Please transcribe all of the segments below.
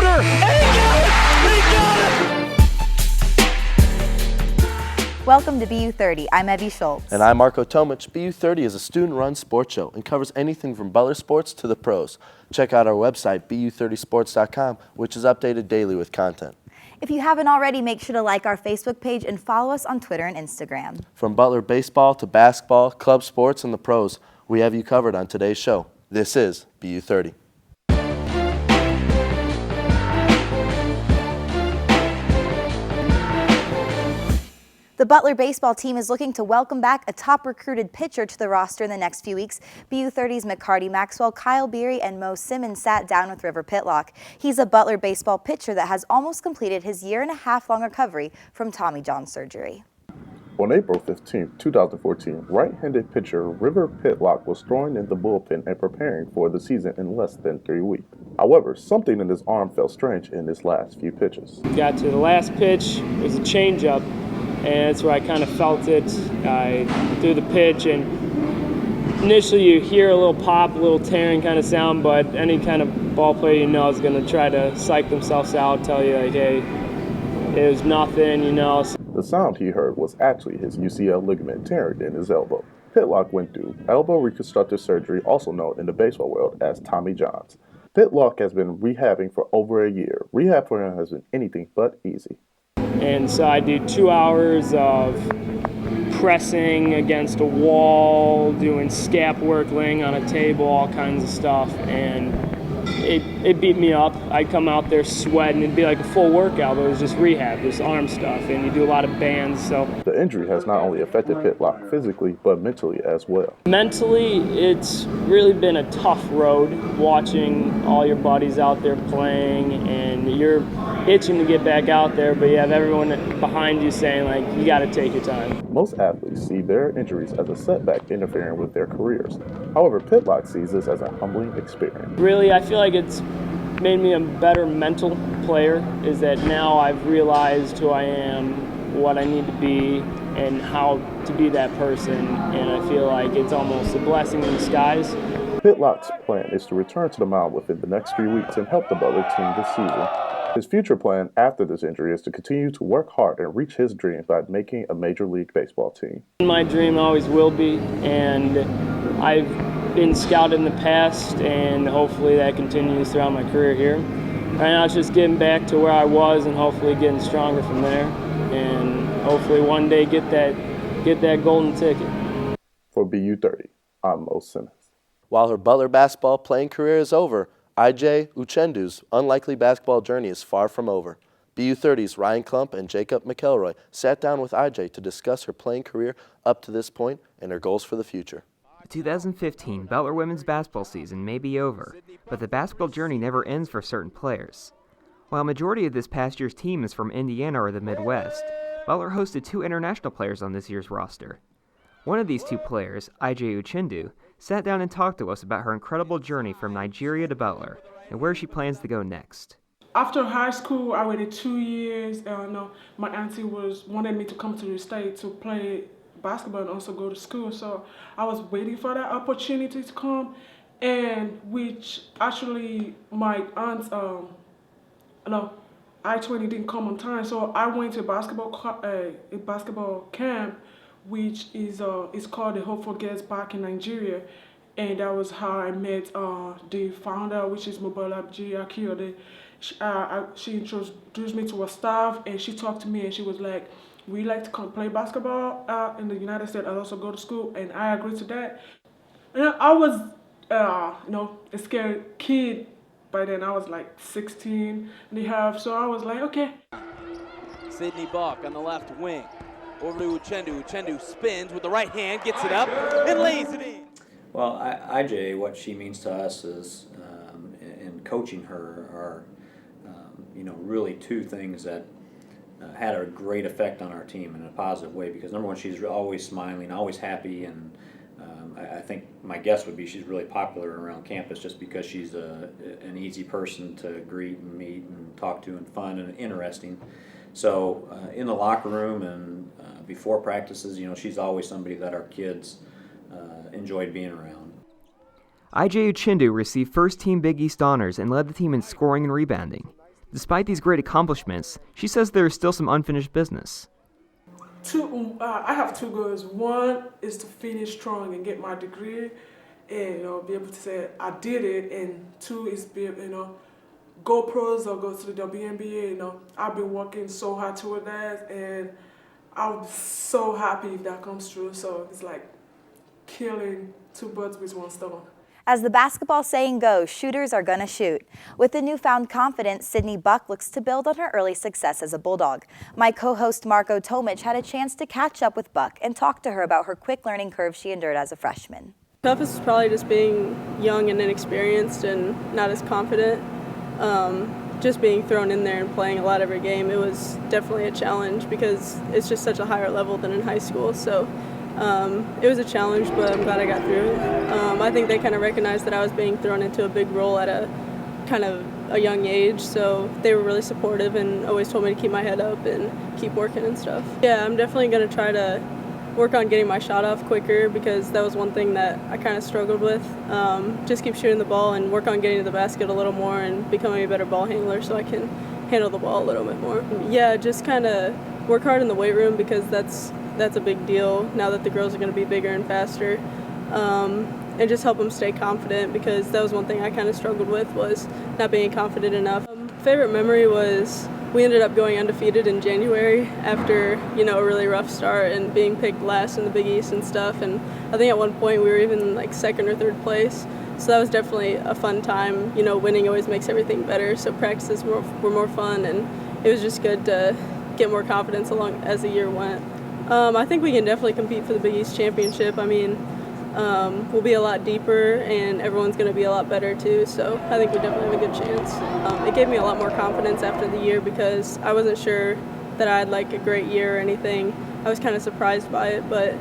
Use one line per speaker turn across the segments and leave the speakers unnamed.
shoulder, and he got it! He got it!
Welcome to BU30. I'm Evie Schultz.
And I'm Marco Tomic. BU30 is a student-run sports show and covers anything from Butler sports to the pros. Check out our website, bu30sports.com, which is updated daily with content.
If you haven't already, make sure to like our Facebook page and follow us on Twitter and Instagram.
From Butler baseball to basketball, club sports, and the pros, we have you covered on today's show. This is BU30.
The Butler baseball team is looking to welcome back a top recruited pitcher to the roster in the next few weeks. BU30's McCarty Maxwell, Kyle Beery, and Mo Simmons sat down with River Pitlock. He's a Butler baseball pitcher that has almost completed his year-and-a-half-long recovery from Tommy John surgery.
On April 15, 2014, right-handed pitcher River Pitlock was throwing in the bullpen and preparing for the season in less than 3 weeks. However, something in his arm felt strange in his last few pitches.
Got to the last pitch, it was a changeup. And that's where I kind of felt it. I threw the pitch, and initially you hear a little pop, a little tearing kind of sound, but any kind of ball player you know is going to try to psych themselves out, tell you, like, hey, it was nothing, you know.
The sound he heard was actually his UCL ligament tearing in his elbow. Pitlock went through elbow reconstructive surgery, also known in the baseball world as Tommy John's. Pitlock has been rehabbing for over a year. Rehab for him has been anything but easy.
And so I do 2 hours of pressing against a wall, doing scap work, laying on a table, all kinds of stuff, and it beat me up. I'd come out there sweating. It'd be like a full workout, but it was just rehab, just arm stuff, and you do a lot of bands. So
the injury has not only affected Pitlock physically, but mentally as well.
Mentally, it's really been a tough road, watching all your buddies out there playing, and you're itching to get back out there, but you have everyone behind you saying, like, you got to take your time.
Most athletes see their injuries as a setback interfering with their careers. However, Pitlock sees this as a humbling experience.
Really, I feel like it's made me a better mental player, is that now I've realized who I am, what I need to be, and how to be that person, and I feel like it's almost a blessing in disguise.
Pitlock's plan is to return to the mound within the next few weeks and help the Butler team this season. His future plan after this injury is to continue to work hard and reach his dreams by making a Major League Baseball team.
My dream always will be, and I've been scouted in the past, and hopefully that continues throughout my career here. Right now it's just getting back to where I was and hopefully getting stronger from there, and hopefully one day get that golden ticket.
For BU30, I'm Mo Simmons.
While her Butler basketball playing career is over, Chen Dues' unlikely basketball journey is far from over. BU30's Ryan Klump and Jacob McElroy sat down with IJ to discuss her playing career up to this point and her goals for the future.
The 2015 Butler women's basketball season may be over, but the basketball journey never ends for certain players. While a majority of this past year's team is from Indiana or the Midwest, Butler hosted 2 international players on this year's roster. One of these 2 players, Chen Dues, sat down and talked to us about her incredible journey from Nigeria to Butler and where she plans to go next.
After high school, I waited 2 years. My auntie wanted me to come to the state to play basketball and also go to school. So I was waiting for that opportunity to come, and which actually my aunt's I-20 didn't come on time. So I went to a basketball camp, which is called the Hope for Girls back in Nigeria, and that was how I met the founder, which is Mobola Jiakio. She introduced me to her staff, and she talked to me, and she was like, "We like to come play basketball in the United States and also go to school," and I agreed to that. And I was, a scared kid. By then I was like 16 and a half, so I was like, okay.
Sidney Buck on the left wing. Over to Chen Dues. Chen Dues spins with the right hand, gets it up, and lays it in.
Well, IJ, what she means to us is, in coaching her, are, really 2 things that had a great effect on our team in a positive way. Because number one, she's always smiling, always happy, and I think my guess would be she's really popular around campus just because she's an easy person to greet and meet and talk to and fun and interesting. So in the locker room and before practices, she's always somebody that our kids enjoyed being around.
Chen Dues received first-team Big East honors and led the team in scoring and rebounding. Despite these great accomplishments, she says there is still some unfinished business.
I have two goals. One is to finish strong and get my degree, and be able to say I did it. And two is go pros or go to the WNBA. I've been working so hard toward that, and I'm so happy if that comes true. So it's like killing two birds with one stone.
As the basketball saying goes, shooters are gonna shoot. With the newfound confidence, Sydney Buck looks to build on her early success as a Bulldog. My co-host Marco Tomich had a chance to catch up with Buck and talk to her about her quick learning curve she endured as a freshman.
Toughest is probably just being young and inexperienced and not as confident. Just being thrown in there and playing a lot every game, it was definitely a challenge because it's just such a higher level than in high school. So it was a challenge, but I'm glad I got through it. I think they kind of recognized that I was being thrown into a big role at a kind of a young age, so they were really supportive and always told me to keep my head up and keep working and stuff. Yeah, I'm definitely going to try to work on getting my shot off quicker because that was one thing that I kind of struggled with. Just keep shooting the ball and work on getting to the basket a little more and becoming a better ball handler so I can handle the ball a little bit more. Yeah, just kind of work hard in the weight room because that's a big deal now that the girls are going to be bigger and faster. And just help them stay confident because that was one thing I kind of struggled with was not being confident enough. Favorite memory was we ended up going undefeated in January after, a really rough start and being picked last in the Big East and stuff. And I think at one point we were even like second or third place. So that was definitely a fun time. Winning always makes everything better. So practices were more fun and it was just good to get more confidence along as the year went. I think we can definitely compete for the Big East championship. I mean, we'll be a lot deeper and everyone's going to be a lot better too, so I think we definitely have a good chance. It gave me a lot more confidence after the year because I wasn't sure that I had like a great year or anything. I was kind of surprised by it, but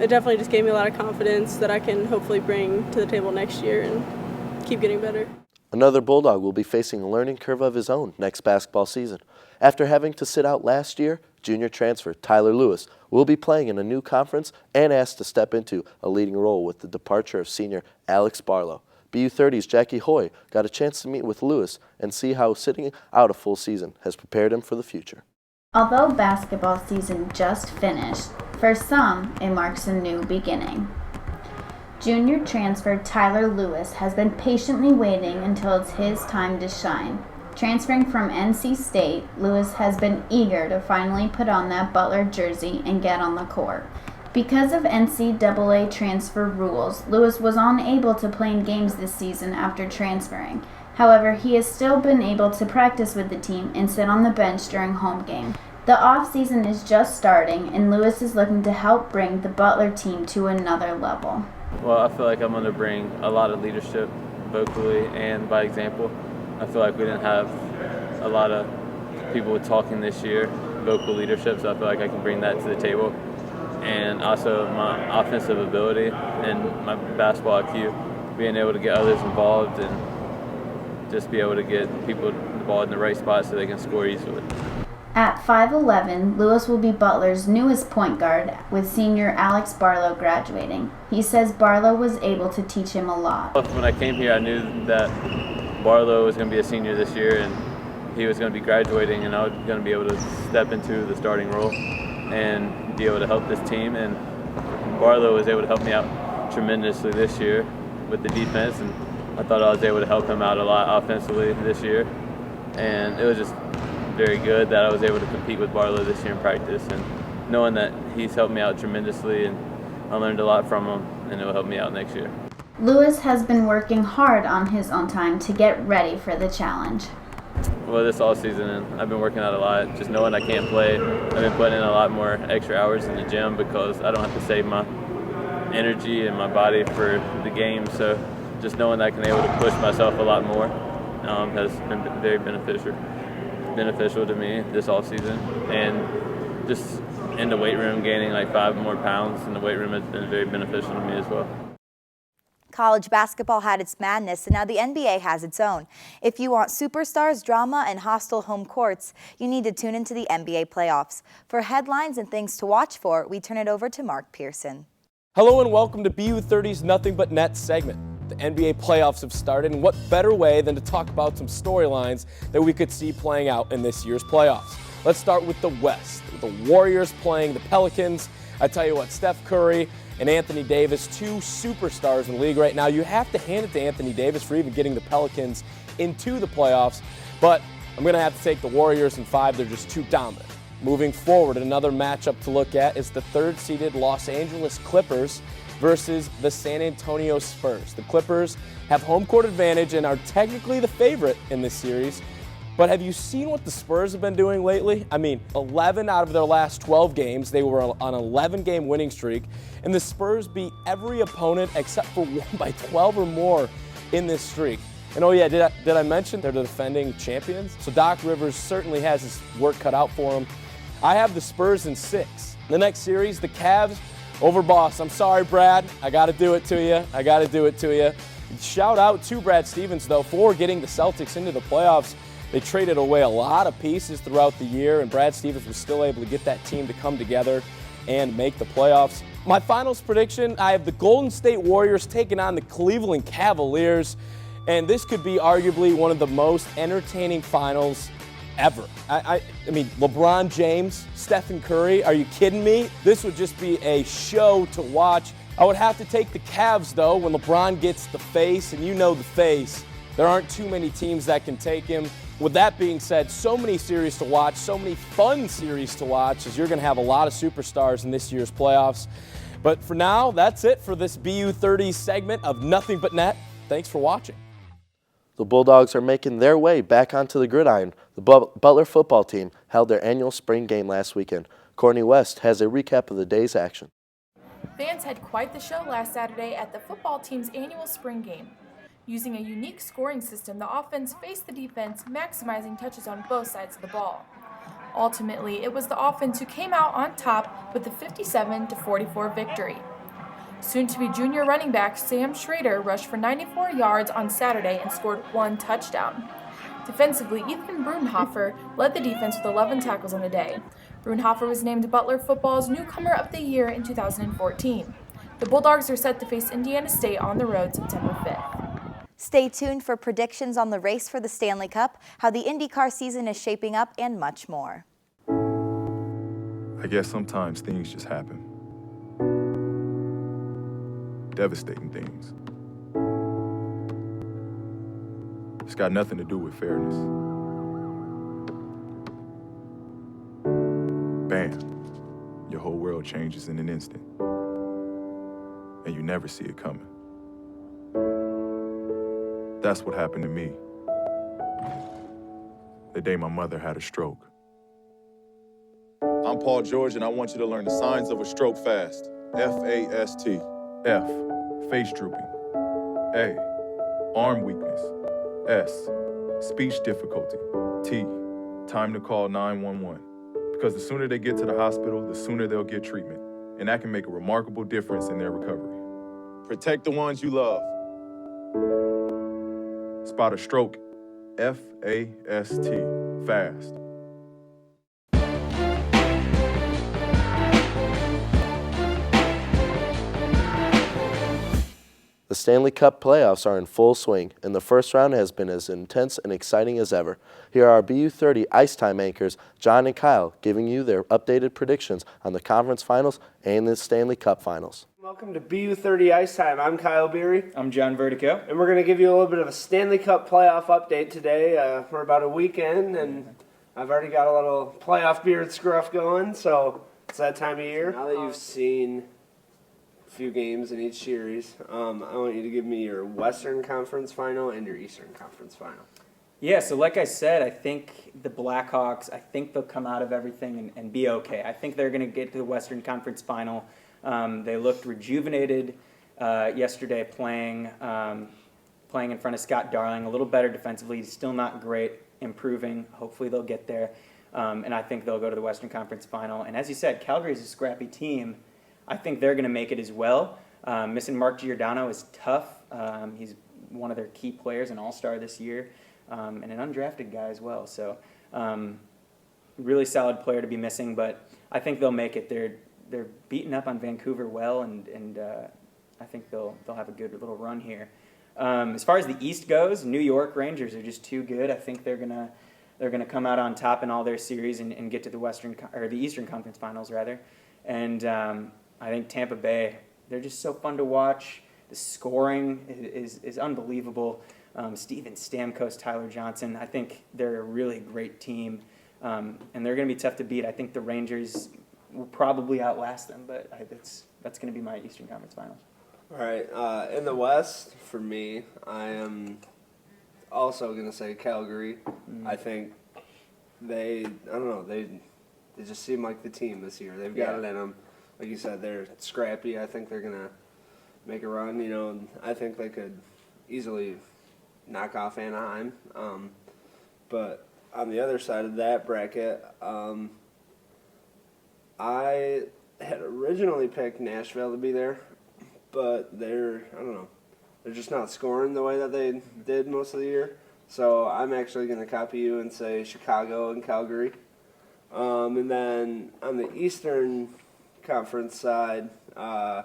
it definitely just gave me a lot of confidence that I can hopefully bring to the table next year and keep getting better.
Another Bulldog will be facing a learning curve of his own next basketball season. After having to sit out last year, junior transfer Tyler Lewis will be playing in a new conference and asked to step into a leading role with the departure of senior Alex Barlow. BU30's Jackie Hoy got a chance to meet with Lewis and see how sitting out a full season has prepared him for the future.
Although basketball season just finished, for some it marks a new beginning. Junior transfer Tyler Lewis has been patiently waiting until it's his time to shine. Transferring from NC State, Lewis has been eager to finally put on that Butler jersey and get on the court. Because of NCAA transfer rules, Lewis was unable to play in games this season after transferring. However, he has still been able to practice with the team and sit on the bench during home games. The off-season is just starting, and Lewis is looking to help bring the Butler team to another level.
Well, I feel like I'm going to bring a lot of leadership vocally and by example. I feel like we didn't have a lot of people talking this year, vocal leadership, so I feel like I can bring that to the table. And also my offensive ability and my basketball IQ, being able to get others involved and just be able to get people the ball in the right spot so they can score easily.
At 5'11", Lewis will be Butler's newest point guard, with senior Alex Barlow graduating. He says Barlow was able to teach him a lot.
When I came here, I knew that Barlow was going to be a senior this year and he was going to be graduating, and I was going to be able to step into the starting role and be able to help this team. And Barlow was able to help me out tremendously this year with the defense, and I thought I was able to help him out a lot offensively this year. And it was just very good that I was able to compete with Barlow this year in practice, and knowing that he's helped me out tremendously and I learned a lot from him, and it will help me out next year.
Lewis has been working hard on his own time to get ready for the challenge.
Well, this all season, and I've been working out a lot. Just knowing I can't play, I've been putting in a lot more extra hours in the gym because I don't have to save my energy and my body for the game. So just knowing that I can be able to push myself a lot more has been very beneficial to me this off season. And just in the weight room, gaining like 5 more pounds in the weight room has been very beneficial to me as well.
College basketball had its madness, and now the NBA has its own. If you want superstars, drama, and hostile home courts, you need to tune into the NBA playoffs. For headlines and things to watch for, we turn it over to Mark Pearson.
Hello and welcome to BU30's Nothing But Net segment. The NBA playoffs have started, and what better way than to talk about some storylines that we could see playing out in this year's playoffs. Let's start with the West. The Warriors playing the Pelicans. I tell you what, Steph Curry and Anthony Davis, two superstars in the league right now. You have to hand it to Anthony Davis for even getting the Pelicans into the playoffs, but I'm going to have to take the Warriors in 5. They're just too dominant. Moving forward, another matchup to look at is the third-seeded Los Angeles Clippers versus the San Antonio Spurs. The Clippers have home court advantage and are technically the favorite in this series. But have you seen what the Spurs have been doing lately? I mean, 11 out of their last 12 games, they were on an 11-game winning streak, and the Spurs beat every opponent except for one by 12 or more in this streak. And oh yeah, did I mention they're the defending champions? So Doc Rivers certainly has his work cut out for him. I have the Spurs in 6. The next series, the Cavs over Boston. I'm sorry, Brad. I got to do it to you. Shout out to Brad Stevens, though, for getting the Celtics into the playoffs. They traded away a lot of pieces throughout the year, and Brad Stevens was still able to get that team to come together and make the playoffs. My finals prediction, I have the Golden State Warriors taking on the Cleveland Cavaliers, and this could be arguably one of the most entertaining finals ever. I mean, LeBron James, Stephen Curry, are you kidding me? This would just be a show to watch. I would have to take the Cavs, though, when LeBron gets the face, and you know the face. There aren't too many teams that can take him. With that being said, so many series to watch, so many fun series to watch, as you're going to have a lot of superstars in this year's playoffs. But for now, that's it for this BU30 segment of Nothing But Net. Thanks for watching.
The Bulldogs are making their way back onto the gridiron. The Butler football team held their annual spring game last weekend. Courtney West has a recap of the day's action.
Fans had quite the show last Saturday at the football team's annual spring game. Using a unique scoring system, the offense faced the defense, maximizing touches on both sides of the ball. Ultimately, it was the offense who came out on top with the 57-44 victory. Soon-to-be junior running back Sam Schrader rushed for 94 yards on Saturday and scored 1 touchdown. Defensively, Ethan Brunhofer led the defense with 11 tackles on the day. Brunhofer was named Butler football's Newcomer of the Year in 2014. The Bulldogs are set to face Indiana State on the road September 5th.
Stay tuned for predictions on the race for the Stanley Cup, how the IndyCar season is shaping up, and much more.
I guess sometimes things just happen. Devastating things. It's got nothing to do with fairness. Bam, your whole world changes in an instant. And you never see it coming. That's what happened to me the day my mother had a stroke. I'm Paul George, and I want you to learn the signs of a stroke fast. F-A-S-T. F, face drooping. A, arm weakness. S, speech difficulty. T, time to call 911. Because the sooner they get to the hospital, the sooner they'll get treatment. And that can make a remarkable difference in their recovery. Protect the ones you love. Spot a stroke. F-A-S-T. Fast.
The Stanley Cup playoffs are in full swing, and the first round has been as intense and exciting as ever. Here are our BU30 Ice Time anchors, John and Kyle, giving you their updated predictions on the conference finals and the Stanley Cup finals.
Welcome to BU30 Ice Time. I'm Kyle Beery.
I'm John Vertico.
And we're going to give you a little bit of a Stanley Cup playoff update today. We're about a week in, and I've already got a little playoff beard scruff going, so it's that time of year. Now that you've seen few games in each series, I want you to give me your Western Conference Final and your Eastern Conference Final.
Yeah, so like I said, I think the Blackhawks, I think they'll come out of everything and be okay. I think they're going to get to the Western Conference Final. They looked rejuvenated yesterday playing in front of Scott Darling, a little better defensively, still not great, improving. Hopefully they'll get there, and I think they'll go to the Western Conference Final. And as you said, Calgary's a scrappy team. I think they're going to make it as well. Missing Mark Giordano is tough. He's one of their key players, an all-star this year, and an undrafted guy as well. So really solid player to be missing, but I think they'll make it. They're beating up on Vancouver well, and I think they'll have a good little run here. As far as the East goes, New York Rangers are just too good. I think they're gonna come out on top in all their series and get to the Eastern Conference Finals rather. And I think Tampa Bay, they're just so fun to watch. The scoring is unbelievable. Steven Stamkos, Tyler Johnson, I think they're a really great team, and they're going to be tough to beat. I think the Rangers will probably outlast them, but that's going to be my Eastern Conference Finals.
All right, in the West, for me, I am also going to say Calgary. I think they just seem like the team this year. They've got it in them. Like you said, they're scrappy. I think they're going to make a run. And I think they could easily knock off Anaheim. But on the other side of that bracket, I had originally picked Nashville to be there, but they're just not scoring the way that they did most of the year. So I'm actually going to copy you and say Chicago and Calgary. And then on the Eastern Conference side, I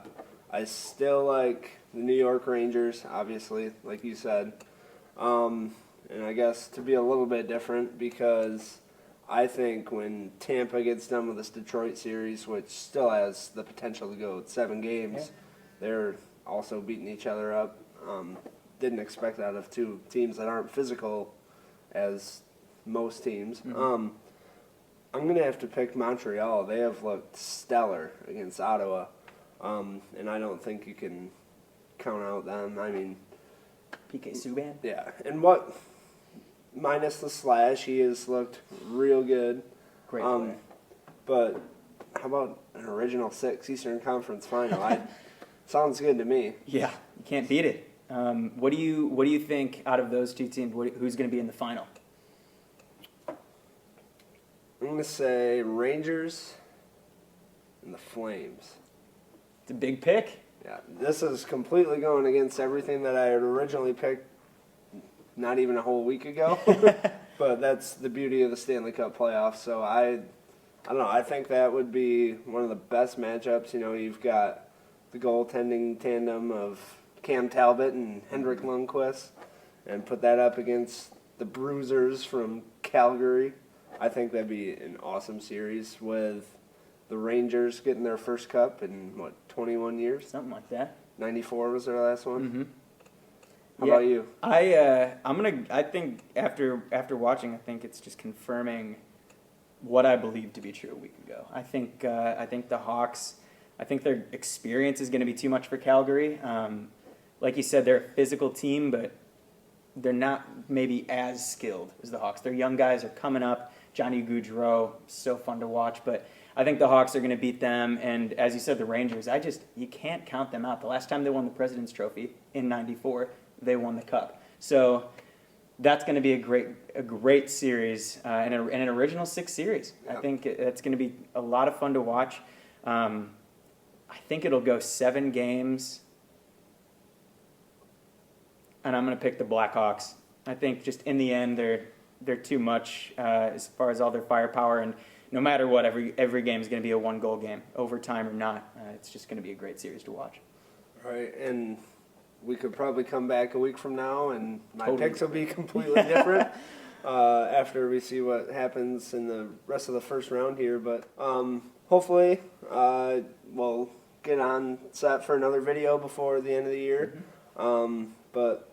still like the New York Rangers, obviously, like you said. And I guess to be a little bit different, because I think when Tampa gets done with this Detroit series, which still has the potential to go 7 games, they're also beating each other up. Didn't expect that of two teams that aren't physical as most teams. I'm going to have to pick Montreal. They have looked stellar against Ottawa, and I don't think you can count out them. I mean,
PK Subban?
Yeah, and minus the slash, he has looked real good.
Great player.
But how about an original 6 Eastern Conference final? Sounds good to me.
Yeah, you can't beat it. What do you think out of those two teams? Who's going to be in the final?
I'm going to say Rangers and the Flames.
It's a big pick.
Yeah, this is completely going against everything that I had originally picked not even a whole week ago. But that's the beauty of the Stanley Cup playoffs. So I don't know, I think that would be one of the best matchups. You've got the goaltending tandem of Cam Talbot and Henrik Lundqvist, and put that up against the Bruisers from Calgary. I think that'd be an awesome series with the Rangers getting their first cup in, 21 years?
Something like that.
94 was their last one?
Mm-hmm.
How about you?
I think after watching, I think it's just confirming what I believed to be true a week ago. I think the Hawks, I think their experience is going to be too much for Calgary. Like you said, they're a physical team, but they're not maybe as skilled as the Hawks. Their young guys are coming up. Johnny Gaudreau, so fun to watch, but I think the Hawks are going to beat them. And as you said, the Rangers, you can't count them out. The last time they won the President's Trophy in '94, they won the Cup. So that's going to be a great series and an original 6 series. Yep. I think it's going to be a lot of fun to watch. I think it'll go 7 games, and I'm going to pick the Blackhawks. I think just in the end, they're too much as far as all their firepower, and no matter what, every game is going to be a 1-goal game, overtime or not. It's just going to be a great series to watch.
All right, and we could probably come back a week from now, and my picks will be completely different after we see what happens in the rest of the first round here. But hopefully we'll get on set for another video before the end of the year. But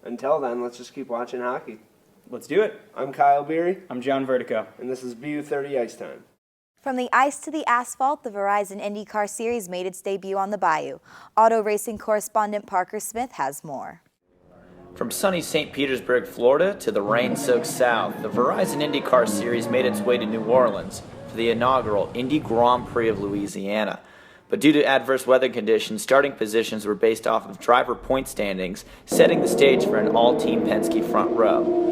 until then, let's just keep watching hockey.
Let's do it.
I'm Kyle Beery.
I'm John Vertico.
And this is BU30 Ice Time.
From the ice to the asphalt, the Verizon IndyCar Series made its debut on the Bayou. Auto racing correspondent Parker Smith has more.
From sunny St. Petersburg, Florida to the rain-soaked South, the Verizon IndyCar Series made its way to New Orleans for the inaugural Indy Grand Prix of Louisiana. But due to adverse weather conditions, starting positions were based off of driver point standings, setting the stage for an all-team Penske front row.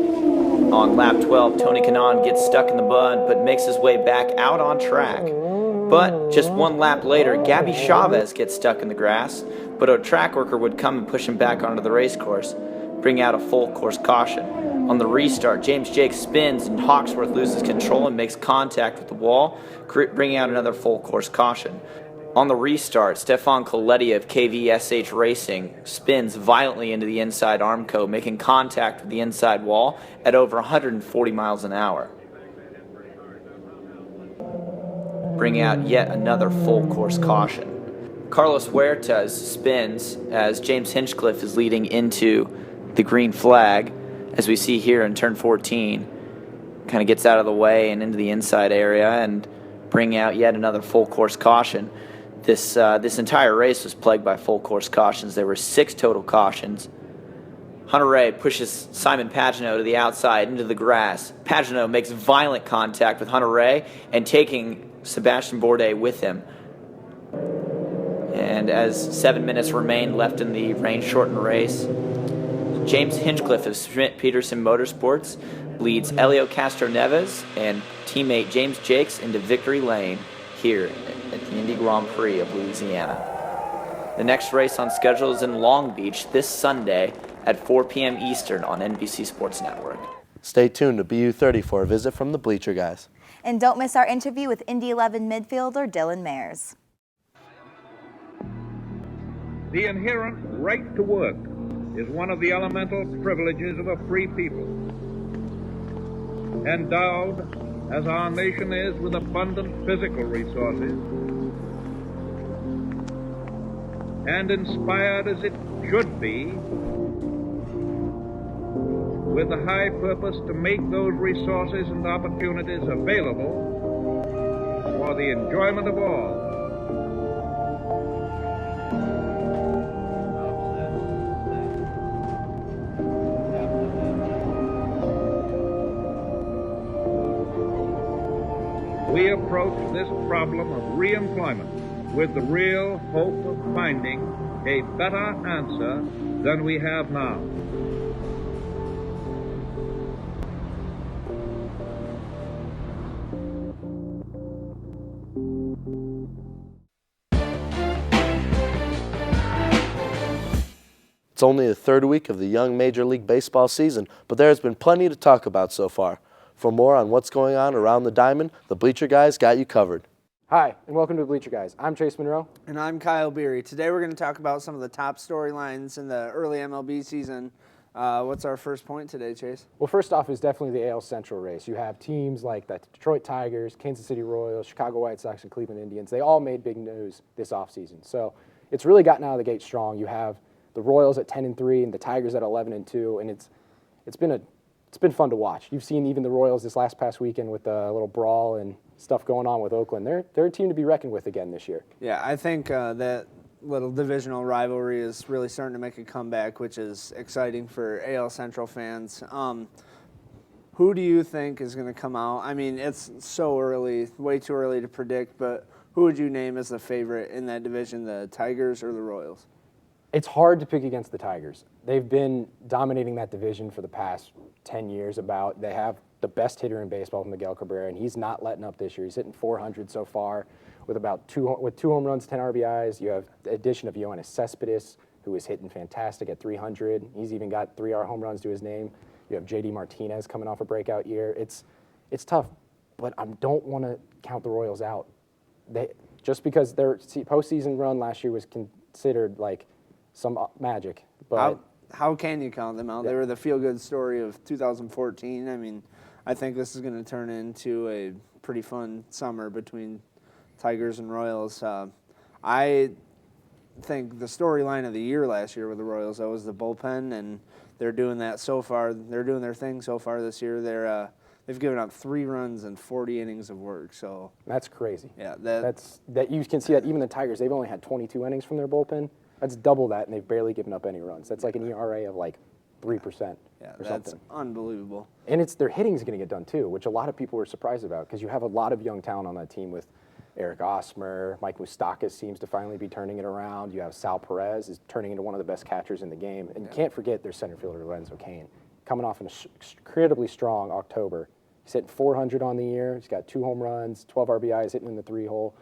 On lap 12, Tony Kanaan gets stuck in the mud but makes his way back out on track. But just 1 lap later, Gabby Chavez gets stuck in the grass, but a track worker would come and push him back onto the race course, bring out a full course caution. On the restart, James Jake spins and Hawksworth loses control and makes contact with the wall, bringing out another full course caution. On the restart, Stefan Coletti of KVSH Racing spins violently into the inside Armco, making contact with the inside wall at over 140 miles an hour. Bringing out yet another full course caution. Carlos Huertas spins as James Hinchcliffe is leading into the green flag, as we see here in turn 14. Kind of gets out of the way and into the inside area and bringing out yet another full course caution. This entire race was plagued by full course cautions. There were 6 total cautions. Hunter-Reay pushes Simon Pagenaud to the outside into the grass. Pagenaud makes violent contact with Hunter-Reay and taking Sebastian Bourdais with him. And as 7 minutes remain left in the rain-shortened race, James Hinchcliffe of Schmidt Peterson Motorsports leads Elio Castro-Neves and teammate James Jakes into victory lane here at the Indy Grand Prix of Louisiana. The next race on schedule is in Long Beach this Sunday at 4 p.m. Eastern on NBC Sports Network.
Stay tuned to BU30 for a visit from the Bleacher Guys.
And don't miss our interview with Indy 11 midfielder Dylan Mayers.
The inherent right to work is one of the elemental privileges of a free people. Endowed, as our nation is, with abundant physical resources, and inspired as it should be, with the high purpose to make those resources and opportunities available for the enjoyment of all. We approach this problem of re-employment with the real hope of finding a better answer than we have now.
It's only the third week of the young Major League Baseball season, but there has been plenty to talk about so far. For more on what's going on around the diamond, the Bleacher Guys got you covered.
Hi, and welcome to Bleacher Guys. I'm Chase Monroe.
And I'm Kyle Beery. Today we're going to talk about some of the top storylines in the early MLB season. What's our first point today, Chase?
Well, first off is definitely the AL Central race. You have teams like the Detroit Tigers, Kansas City Royals, Chicago White Sox, and Cleveland Indians. They all made big news this offseason. So it's really gotten out of the gate strong. You have the Royals at 10-3 and the Tigers at 11-2, and it's been fun to watch. You've seen even the Royals this past weekend with a little brawl and stuff going on with Oakland. They're a team to be reckoned with again this year.
Yeah, I think that little divisional rivalry is really starting to make a comeback, which is exciting for AL Central fans. Who do you think is going to come out? I mean, it's so early, way too early to predict, but who would you name as the favorite in that division, the Tigers or the Royals?
It's hard to pick against the Tigers. They've been dominating that division for the past 10 years about. They have the best hitter in baseball, Miguel Cabrera, and he's not letting up this year. He's hitting 400 so far with two home runs, 10 RBIs. You have the addition of Yoenis Cespedes, who is hitting fantastic at 300. He's even got 3 home runs to his name. You have JD Martinez coming off a breakout year. It's tough, but I don't want to count the Royals out. Just because their postseason run last year was considered like some magic. But
how can you count them out? They were the feel-good story of 2014. I mean, I think this is going to turn into a pretty fun summer between Tigers and Royals. I think the storyline of the year last year with the Royals, that was the bullpen, and they're doing that so far. They're doing their thing so far this year. They've given up 3 runs and 40 innings of work. So
that's crazy.
Yeah,
that you can see that even the Tigers, they've only had 22 innings from their bullpen. That's double that, and they've barely given up any runs. That's like an ERA of like 3%.
Yeah,
or
that's
something.
Unbelievable.
And their hitting's going to get done too, which a lot of people were surprised about because you have a lot of young talent on that team with Eric Osmer, Mike Moustakas seems to finally be turning it around. You have Sal Perez is turning into one of the best catchers in the game, and you can't forget their center fielder Lorenzo Cain, coming off an incredibly strong October. He's hitting 400 on the year. He's got 2 home runs, 12 RBIs, hitting in the 3-hole.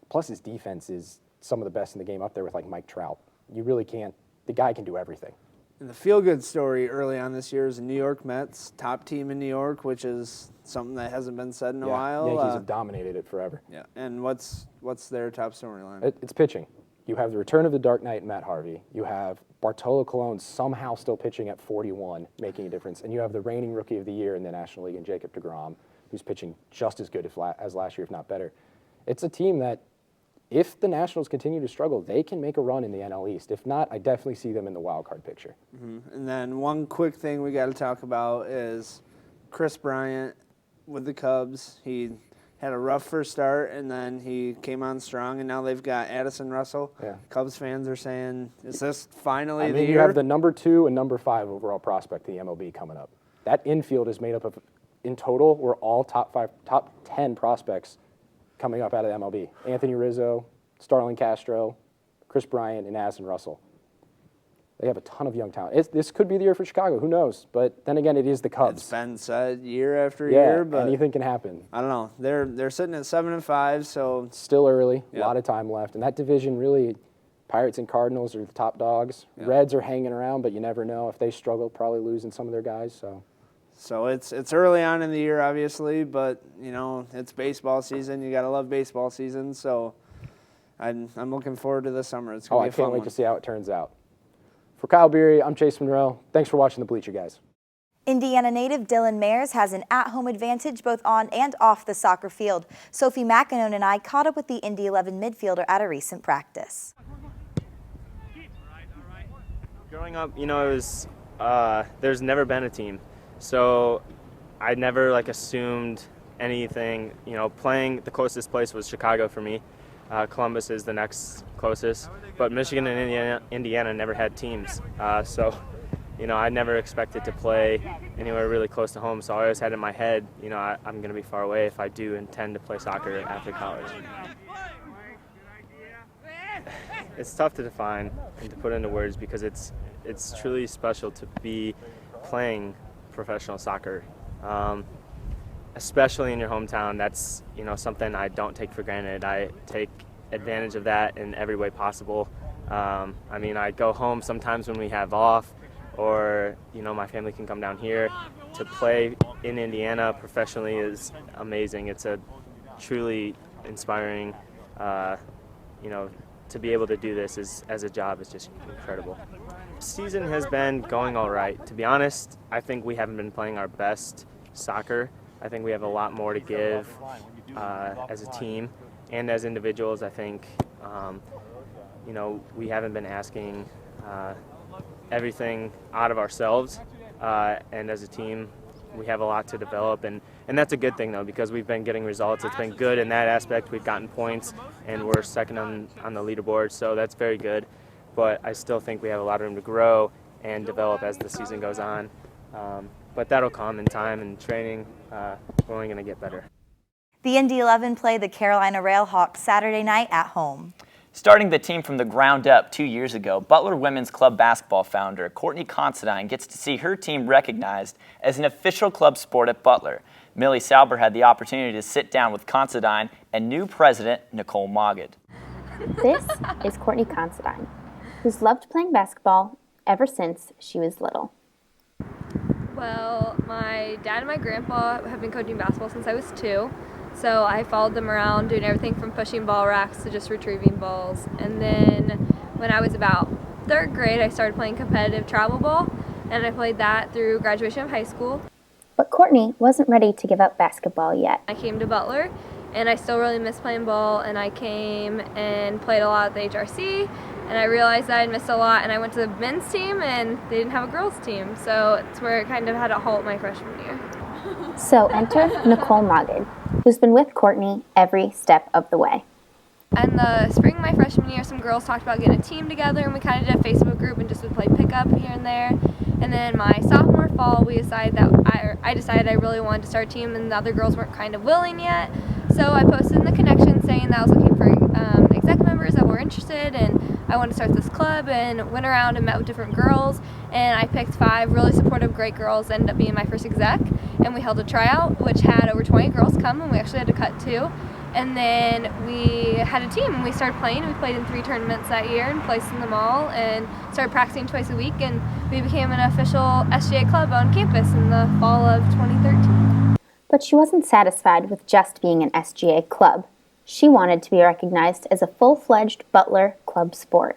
Plus his defense is some of the best in the game, up there with like Mike Trout. You really can't. The guy can do everything.
And the feel-good story early on this year is the New York Mets, top team in New York, which is something that hasn't been said in a while.
Yankees have dominated it forever.
Yeah, and what's their top storyline?
It's pitching. You have the return of the Dark Knight, Matt Harvey. You have Bartolo Colon somehow still pitching at 41, making a difference. And you have the reigning Rookie of the Year in the National League, in Jacob deGrom, who's pitching just as good as last year, if not better. It's a team that, if the Nationals continue to struggle, they can make a run in the NL East. If not, I definitely see them in the wild card picture.
And then one quick thing we got to talk about is Chris Bryant with the Cubs. He had a rough first start, and then he came on strong, and now they've got Addison Russell.
Yeah.
Cubs fans are saying, is this finally
the year? You have the number 2 and number 5 overall prospect in the MLB coming up. That infield is made up of, in total, we're all top 10 prospects coming up out of the MLB. Anthony Rizzo, Starlin Castro, Chris Bryant, and Addison Russell. They have a ton of young talent. This could be the year for Chicago. Who knows? But then again, it is the Cubs.
It's been said year after year, but
anything can happen.
I don't know. They're sitting at 7-5, so
still early. A lot of time left, and that division really, Pirates and Cardinals are the top dogs. Reds are hanging around, but you never know. If they struggle, probably losing some of their guys.
So it's early on in the year, obviously, but it's baseball season. You gotta love baseball season. So I'm looking forward to this summer. It's gonna be a fun
I can't wait
one.
to see how it turns out. For Kyle Beery, I'm Chase Monroe. Thanks for watching the Bleacher Guys.
Indiana native Dylan Mayers has an at-home advantage both on and off the soccer field. Sophie McEnone and I caught up with the Indy 11 midfielder at a recent practice.
Growing up, it was there's never been a team, so I never assumed anything. Playing the closest place was Chicago for me. Columbus is the next closest, but Michigan and Indiana never had teams. So, I never expected to play anywhere really close to home. So I always had in my head, I'm going to be far away if I do intend to play soccer after college. It's tough to define and to put into words because it's truly special to be playing professional soccer. Especially in your hometown, that's something I don't take for granted. I take advantage of that in every way possible. I go home sometimes when we have off, or my family can come down here. To play in Indiana professionally is amazing. It's a truly inspiring. To be able to do this as a job is just incredible. Season has been going all right. To be honest, I think we haven't been playing our best soccer. I think we have a lot more to give as a team and as individuals. I think, we haven't been asking everything out of ourselves, and as a team, we have a lot to develop, and that's a good thing though, because we've been getting results. It's been good in that aspect. We've gotten points, and we're second on the leaderboard, so that's very good. But I still think we have a lot of room to grow and develop as the season goes on. But that'll come in time and training. We're only going to get better.
The Indy 11 played the Carolina Railhawks Saturday night at home.
Starting the team from the ground up 2 years ago, Butler Women's Club basketball founder Courtney Considine gets to see her team recognized as an official club sport at Butler. Millie Sauber had the opportunity to sit down with Considine and new president Nicole Mogged.
This is Courtney Considine, who's loved playing basketball ever since she was little.
Well, my dad and my grandpa have been coaching basketball since I was 2. So I followed them around doing everything from pushing ball racks to just retrieving balls. And then when I was about 3rd grade, I started playing competitive travel ball, and I played that through graduation of high school.
But Courtney wasn't ready to give up basketball yet.
I came to Butler, and I still really miss playing ball, and I came and played a lot at the HRC, and I realized that I'd missed a lot, and I went to the men's team, and they didn't have a girls' team. So it's where it kind of had to halt my freshman year.
So enter Nicole Mogged, who's been with Courtney every step of the way.
In the spring of my freshman year, some girls talked about getting a team together, and we kind of did a Facebook group and just would play pickup here and there. And then my sophomore fall, we decided that I decided I really wanted to start a team, and the other girls weren't kind of willing yet. So I posted in the connection saying that I was looking for exec members that were interested, and I wanted to start this club, and went around and met with different girls, and I picked 5 really supportive, great girls that ended up being my first exec. And we held a tryout, which had over 20 girls come, and we actually had to cut 2. And then we had a team and we started playing. We played in 3 tournaments that year and placed in them all and started practicing twice a week, and we became an official SGA club on campus in the fall of 2013.
But she wasn't satisfied with just being an SGA club. She wanted to be recognized as a full-fledged Butler club sport.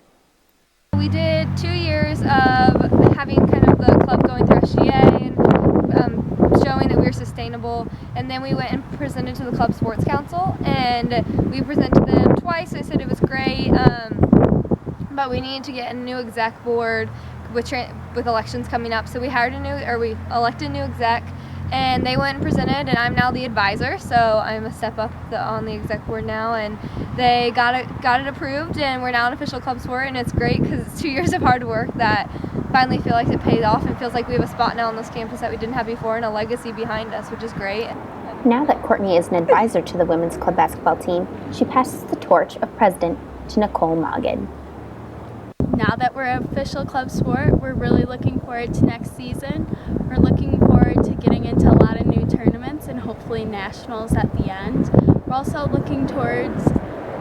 We did 2 years of having kind of the club going through SGA and showing that we were sustainable, and then we went and presented to the Club Sports Council, and we presented them twice. They said it was great, but we needed to get a new exec board with elections coming up, so we elected a new exec, and they went and presented, and I'm now the advisor, so I'm a step up on the exec board now, and they got it approved, and we're now an official club sport, and it's great because it's 2 years of hard work that finally feel like it paid off and feels like we have a spot now on this campus that we didn't have before and a legacy behind us, which is great.
Now that Courtney is an advisor to the women's club basketball team, she passes the torch of president to Nicole Mogged.
Now that we're an official club sport, we're really looking forward to next season. We're looking forward to getting into a lot of new tournaments and hopefully nationals at the end. We're also looking towards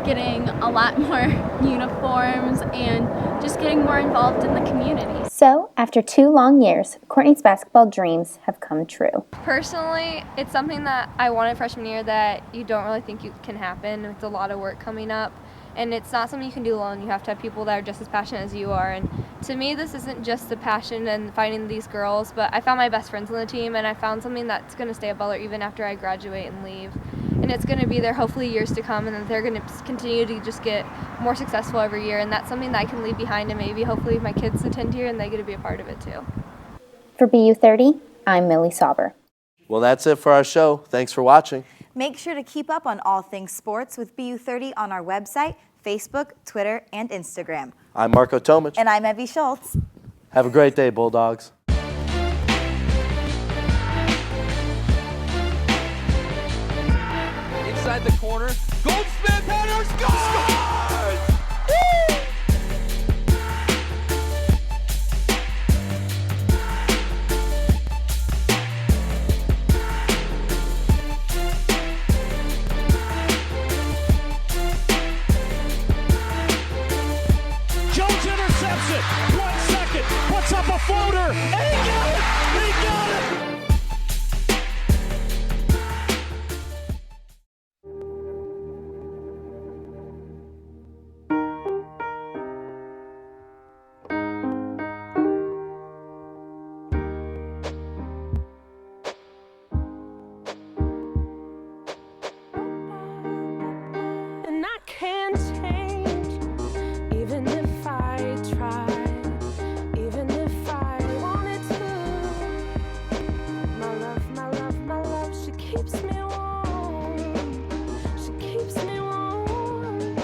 getting a lot more uniforms and just getting more involved in the community.
So, after 2 long years, Courtney's basketball dreams have come true.
Personally, it's something that I wanted freshman year that you don't really think can happen. It's a lot of work coming up, and it's not something you can do alone. You have to have people that are just as passionate as you are, and to me this isn't just the passion and finding these girls, but I found my best friends on the team, and I found something that's going to stay at Butler even after I graduate and leave. And it's going to be there hopefully years to come, and then they're going to continue to just get more successful every year, and that's something that I can leave behind, and maybe hopefully my kids attend here and they get to be a part of it too.
For BU30, I'm Millie Sauber.
Well, that's it for our show. Thanks for watching.
Make sure to keep up on all things sports with BU30 on our website, Facebook, Twitter, and Instagram.
I'm Marco Tomic.
And I'm Evie Schultz.
Have a great day, Bulldogs.
Inside the corner, Goldsmith header scores! Woo!
Jones intercepts it. 1 second. Puts up a floater. And he got it. He got it.
And I can't change, even if I try, even if I wanted to. My love, she keeps me warm. She keeps me warm.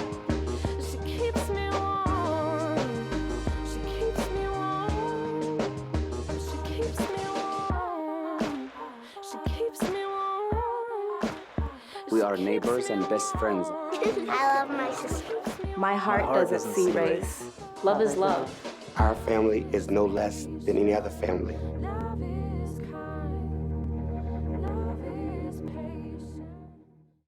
She keeps me warm. She keeps me warm. She keeps me warm. She keeps me warm.
We are neighbors and best friends.
I love my sister.
My heart doesn't see race. Love is love.
Our family is no less than any other family.